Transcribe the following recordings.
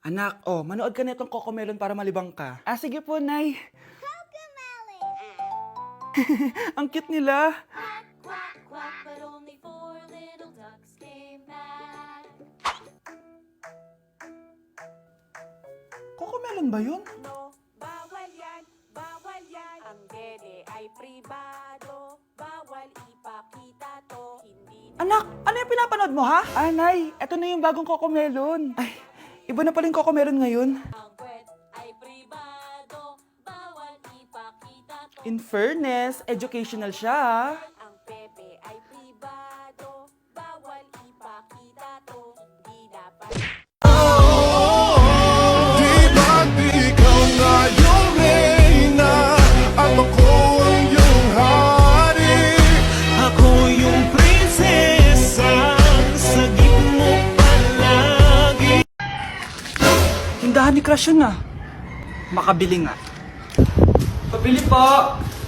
Anak, manood ka nitong Cocomelon para malibang ka. Ah, sige po, Nay. Ang cute nila. Quack, quack, but only four little ducks came back. Cocomelon ba yun? No, bawal yan, bawal yan. Ang dede ay pribado, bawal ipakita to. Hindi na Anak, ano yung pinapanood mo, ha? Ah, Nay, eto na yung bagong Cocomelon. Ay, iba na pala yung Cocomelon ngayon. ang kwet ay pribado, bawal ipakita to. In fairness, educational siya, ha? Ang pepe ay pribado, bawal ipakita to. Hindi dapat Di ba't ikaw na yung reyna at ako ang iyong hari? Ako yung prinsesa, sagip mo palagi. Tindahan ni Crush yun, ah. Makabili nga. Pabili po.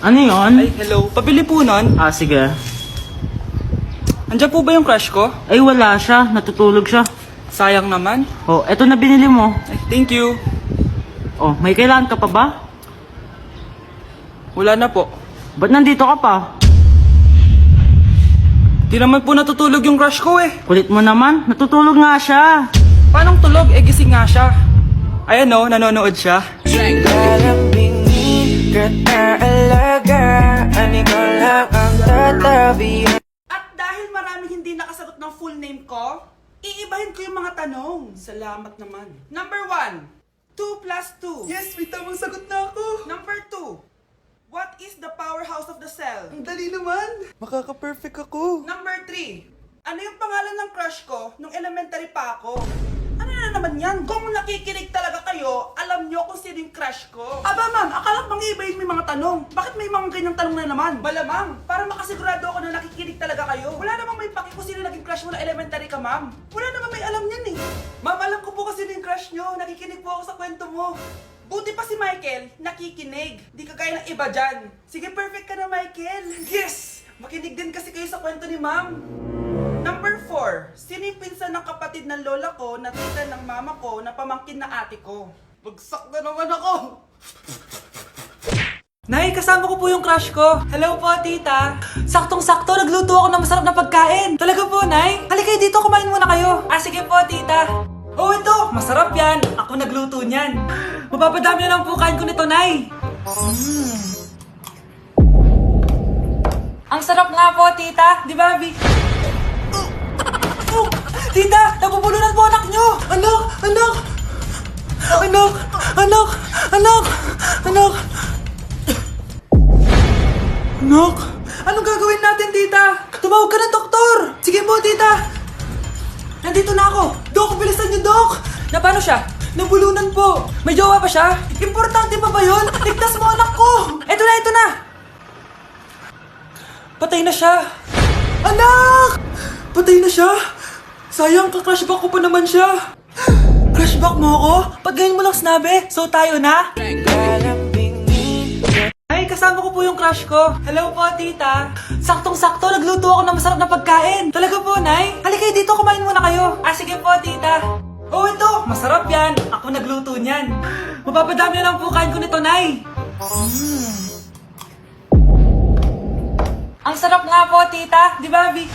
Ano yun? Ay, hello. Pabili po nun. Ah, sige. Andiyan po ba yung crush ko? Ay, wala siya. Natutulog siya. Sayang naman. Oh, eto na binili mo. Ay, thank you. Oh, may kailangan ka pa ba? Wala na po. Ba't nandito ka pa? Di naman po natutulog yung crush ko, eh. Kulit mo naman. Natutulog nga siya. Paanong tulog? Eh, gising nga siya. Ayan, no, nanonood siya. At dahil maraming hindi nakasagot ng full name ko, iibahin ko yung mga tanong. Salamat naman. Number 1, 2 plus 2. Yes, may tamang sagot na ako. Number 2, what is the powerhouse of the cell? Ang dali naman. Makaka-perfect ako. Number 3, ano yung pangalan ng crush ko nung elementary pa ako? Ano na naman yan? Kung nakikinig talaga kayo, alam nyo kung sino yung crush ko. Aba ma'am, akala ko iibahin may mga tanong. Bakit may mga ganyang tanong na naman? Malamang, para makasigurado ako na nakikinig talaga kayo. Wala namang may paki kung sino naging crush mo na elementary ka, ma'am. Wala namang may alam yan eh. Ma'am, alam ko po kasi yung crush nyo. Nakikinig po ako sa kwento mo. Buti pa si Michael, nakikinig. Di kagaya ng iba dyan. Sige, perfect ka na, Michael. Yes! Makinig din kasi kayo sa kwento ni ma'am. Number 4, sino yung pinsan ng kapatid ng lola ko na tita ng mama ko na pamangkin na ate ko? Bagsak na naman ako! Nay, kasama ko po yung crush ko. Hello po, tita. Saktong-sakto, nagluto ako ng masarap na pagkain. Talaga po, Nay? Halika kayo dito, kumain muna kayo. Ah, sige po, tita. Oh, ito, masarap yan. Ako nagluto niyan. Mapapadami na lang po kain ko nito, Nay. Ang sarap nga po, tita. Di ba, Vic? Oh, tita, nabubulunan po anak nyo! Anak! Anak! Anak! Anak! Anak! Anak! Anak! Anong gagawin natin, tita? Tumawag ka ng doktor! Sige po, tita! Nandito na ako! Dok, bilisan niyo, Dok! Na paano siya? Nabulunan po! May jowa pa siya? Importante pa ba yun? Ligtas mo anak ko! Ito na, ito na! Patay na siya! Anak! Patay na siya! Sayang, ka-crushback ko pa naman siya. Crushback mo ako? Pag ganyan mo lang sinabi, so tayo na? Ay, kasama ko po yung crush ko. Hello po, tita. Saktong-sakto, nagluto ako ng masarap na pagkain. Talaga po, Nay? Halika kayo dito, kumain muna kayo. Ah, sige po, tita. Oh, ito, masarap yan. Ako nagluto niyan. Mapapadami na lang po kain ko nito, Nay. Ang sarap nga po, tita. Di ba, Vic?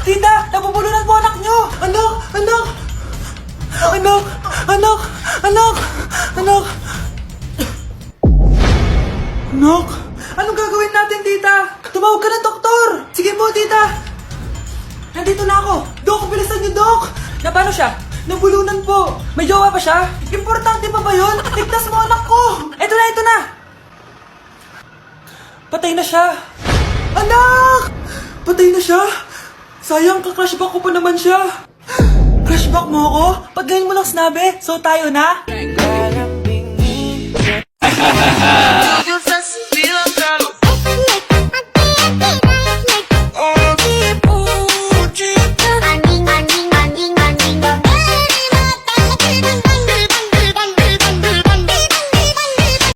Tita, nabubulunan po anak nyo! Anak! Anak! Anak! Anak! Anak! Anak! Anak! Anong gagawin natin, tita? Tumawag ka ng doktor! Sige po, tita! Nandito na ako! Dok, bilisan niyo, Dok! Na paano siya? Nabulunan po! May jowa pa siya? Importante pa ba yun? Ligtas mo anak ko! Ito na, ito na! Patay na siya! Anak! Patay na siya! Sayang, ka-crushback ko pa naman siya. Crushback mo ako? Pag ganyan mo lang sinabi, so tayo na?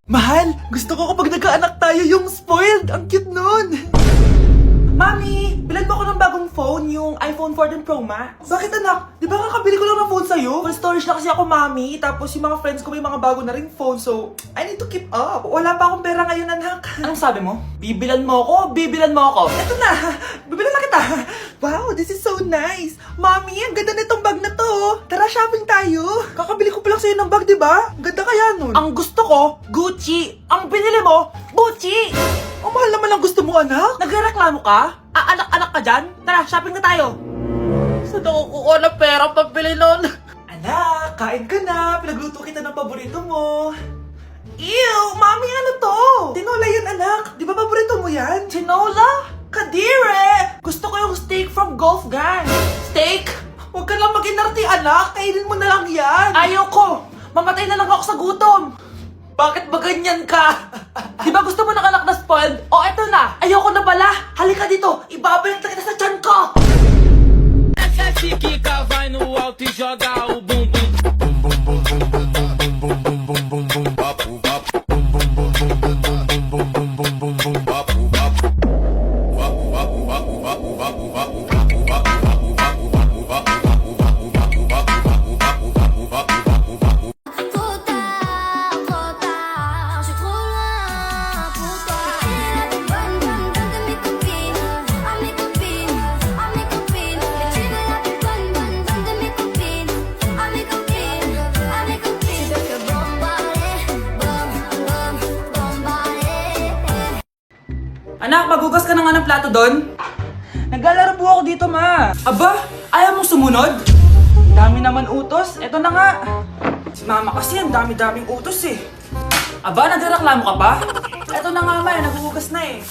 Mahal, gusto ko kapag nagkaanak tayo yung spoiled. Ang cute nun. Mami, bilan mo ako ng bagong phone, yung iPhone 14 Pro Max. Bakit anak? Di ba kakabili ko lang ng phone sa sa'yo? Full storage na kasi ako, mami. Tapos yung mga friends ko may mga bago na ring phone. So, I need to keep up. Wala pa akong pera ngayon, anak. Anong sabi mo? Bibilan mo ako? Bibilan mo ako? Eto na. Bibilan na kita. Wow, this is so nice. Mami, ang ganda nitong bag na to. Tara, shopping tayo. Kakabili ko pa lang sa'yo ng bag, di ba? Ang ganda kaya nun. Ang gusto ko, Gucci. Ang binili mo, Gucci. Ang mahal naman ang gusto mo, anak. Nagreklamo ka? Anak-anak ka dyan? Tara, shopping na tayo. Saan ako kukuha ng pera pambili nun? Anak, kain ka na. Pinagluto kita ng paborito mo. Ew, mami, ano to? Tinola yun, anak. Di ba paborito mo yan? Tinola? Kadire! Gusto ko yung steak from Golf Gang. Steak? Huwag ka lang mag-inarti, anak. Kainin mo na lang yan. Ayoko. Mamatay na lang ako sa gutom. Bakit ba ganyan ka? Di ba gusto mo ng anak na spoiled? O eto na. Ayoko na pala. Halika dito. Ibabalik na kita sa tiyan ko. É Kika vai no alto e joga o bumbum. Puta, si Kula, puta. Ban, dame mi copina, a mi copina, a mi copina. Dame mi copina, a mi copina, a mi copina. Que bombare, bombare. Anak, magugas ka na nga ng plato doon. Naglalaro po ako dito, ma. Aba, ayaw mong sumunod? Dami naman utos. Eto na nga. Si mama kasi, ang dami-daming utos eh. Aba, nagreklamo ka pa? Eto na nga, ma. Nagugugas na eh.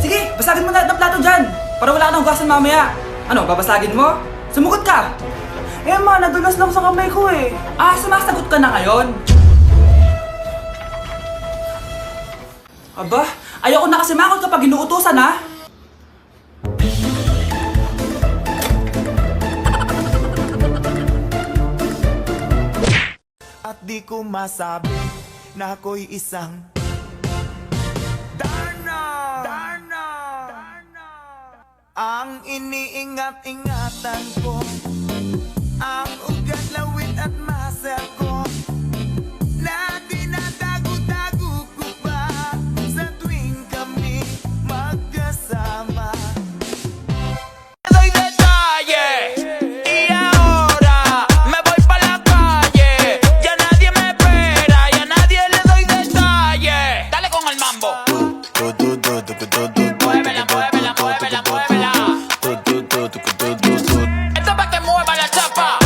Sige, basagin mo lahat ng plato dyan. Para wala ka nang hugasan mamaya. Ano, babasagin mo? Sumugot ka. Eh ma, nadulas lang sa kamay ko eh. Ah, sumasagot ka na ngayon. Aba, ayoko na kasi makot kapag inuutosan ha. At di ko masabi na ako'y isang Darna! Ang iniingat-ingatan ko ang ugat, lawit at muscle ko na dinadago-dago ko pa sa tuwing kami magkasama. Doy detalle y ahora me voy pa la calle. Ya nadie me espera, ya nadie le doy detalle. Dale con el mambo. Muévela, muévela, muévela, muévela. Esto es pa' que mueva la chapa.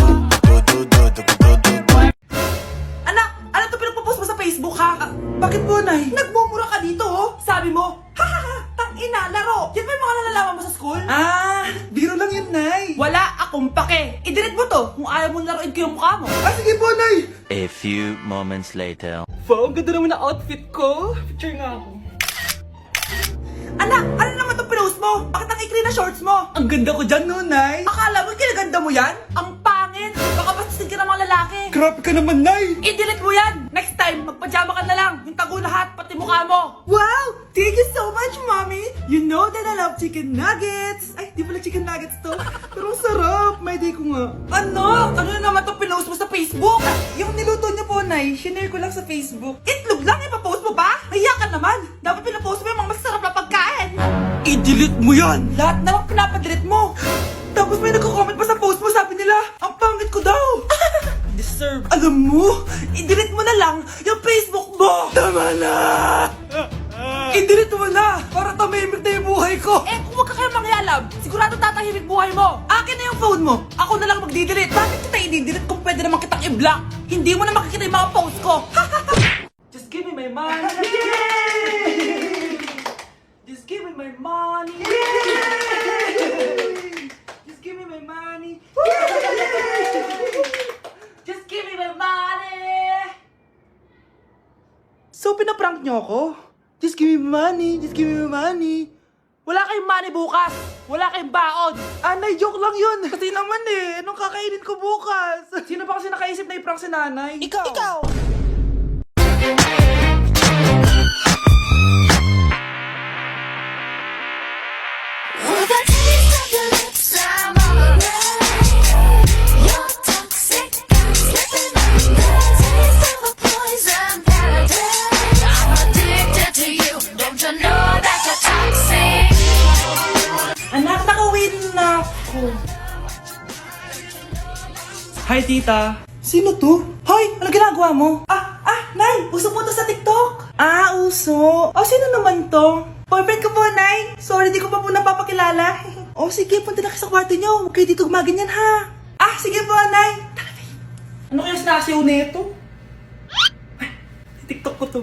Anak, ano to pinagpo-post mo sa Facebook ha? Bakit po, Nay? Nagmumura ka dito oh. Sabi mo, ha, tangina, laro. Yan ba yung mga nalalaman mo sa school? Ah, biro lang yun, Nay. Wala akong pake. I-delete mo to kung ayaw mong laruin ko yung mukha mo. Ah, sige po, Nay. A few moments later. Wow, ang ganda naman na outfit ko. Picture nga ako. Anak, ano naman itong pinost mo? Bakit ang ikli na shorts mo? Ang ganda ko dyan, no, Nay? Akala mo kinaganda mo yan? Ang pangit! Baka bastisin ka ng mga lalaki. Grabe ka naman, Nay! I-delete mo yan! Next time, magpajama ka na lang. Yung tago lahat, pati mukha mo. Wow! Thank you so much, Mommy! You know that I love chicken nuggets! Ay, di pala chicken nuggets to. Pero ang sarap! May day ko nga. Ano? Ano na naman itong pinost mo sa Facebook? Yung niluto niyo po, Nay, shinare ko lang sa Facebook. Itlog lang, ipapost mo pa? Hiya ka naman! Dapat pinapost mo yung mga masarap na pagkain! I-delete mo yan! Lahat na lang pinapadelete mo! Tapos may nagko-comment pa sa post mo, sabi nila, ang pangit ko daw! Deserve. Alam mo, i-delete mo na lang yung Facebook mo! Tama na! I-delete mo na! Para tumimik na yung buhay ko! Eh, kung wag ka kayo mangyalab, sigurado tatahimik buhay mo! Akin na yung phone mo! Ako na lang magdi-delete! Bakit kita i-delete kung pwede naman kitang i-block? Hindi mo na makikita yung mga post ko! Just give me my money! Just give me my money! Just give me my money! Just give me my money! So, pinaprank niyo ako? Just give me money! Just give me my money! Wala kayong money bukas! Wala kayong baon! Anay, joke lang yun! Kasi naman eh, anong kakainin ko bukas? Sino ba kasi nakaisip na i-prank si nanay? Ikaw! Ikaw! the taste of your lips, I'm alright. You're toxic, I'm slipping under. Taste of a poison paradise. I'm addicted to you, don't you know that you're toxic? Anak, nakawin na ako. Hi, tita. Sino to? Hoy, ano ginagawa mo? Nay, uso po to sa TikTok. Uso. Sino naman to? Boyfriend ko po, Nay. Sorry, di ko pa po napapakilala. Sige, punta na kayo sa kwarto nyo. Huwag kayo dito gumaganyan, ha? Sige po, Nay. Tara, Nay. Ano kaya sinasiyaw nito? TikTok ko to.